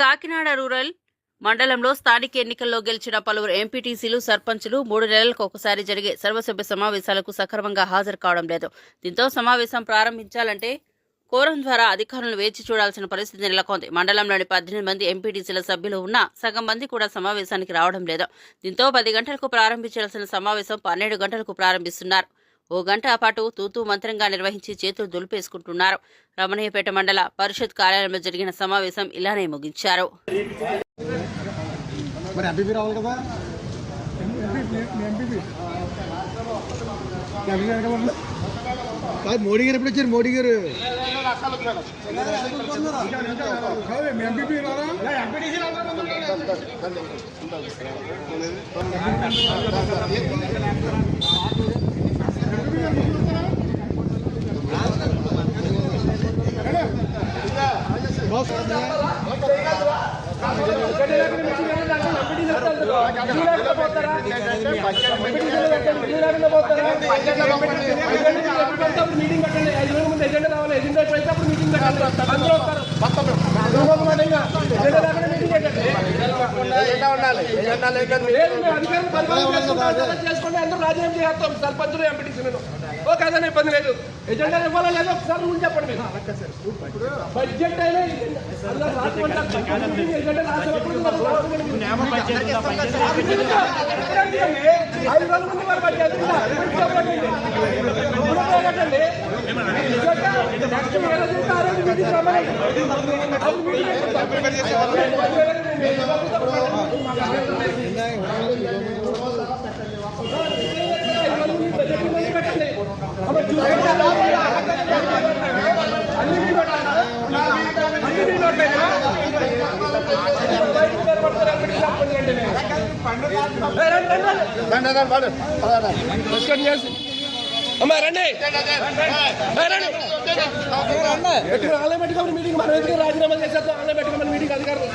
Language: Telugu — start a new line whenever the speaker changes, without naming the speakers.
కాకినాడ రూరల్ మండలంలో స్థానిక ఎన్నికల్లో గెలిచిన పలువురు ఎంపీటీసీలు సర్పంచులు 3 నెలలకు ఒకసారి జరిగే సర్వసభ్య సమావేశాలకు సక్రమంగా హాజరు కావడం లేదు. దీంతో సమావేశం ప్రారంభించాలంటే కోరం ద్వారా అధికారులను వేచి చూడాల్సిన పరిస్థితి నెలకొంది. మండలంలోని 18 మంది ఎంపీటీసీల సభ్యులు ఉన్నా సగం మంది కూడా సమావేశానికి రావడం లేదు. దీంతో 10 గంటలకు ప్రారంభించాల్సిన సమావేశం 12 గంటలకు ప్రారంభిస్తున్నారు. ఓ గంట పాటు తూతూ మంత్రంగా నిర్వహించి చేతులు దులిపేసుకుంటున్నారు. రమణయ్యపేట మండల పరిషత్ కార్యాలయంలో జరిగిన సమావేశం ఇలానే ముగించారు.
మోడీ గారు ఎప్పుడు వచ్చారు? మోడీ గారు
మీటింగ్ పెట్టండి. 5 రోజుల ముందు ఎజెండా రావాలి. ఎజెండా అయితే అప్పుడు మీటింగ్ పెట్టాలి. అందరూ వస్తారు. చేసుకోండి. అందరూ రాజీనామా చేస్తాం. సర్పంచులు ఎంపీటీసీలను ఓ కదనే ఇబ్బంది లేదు. ఎజెండా ఇవ్వాలా లేదా ఒకసారి రూల్ చెప్పండి. మీరు బడ్జెట్ అయినా ఎజెండా రాసినప్పుడు 5 రోజుల ముందు వారు బడ్జెట్ అమ్మా రండి ఆన్లైన్ పెట్టుకోమని మీటింగ్ మనం ఎందుకు రాజీనామా చేసేద్దాం. ఆన్లైన్ పెట్టుకోమని మీటింగ్ అధికారులు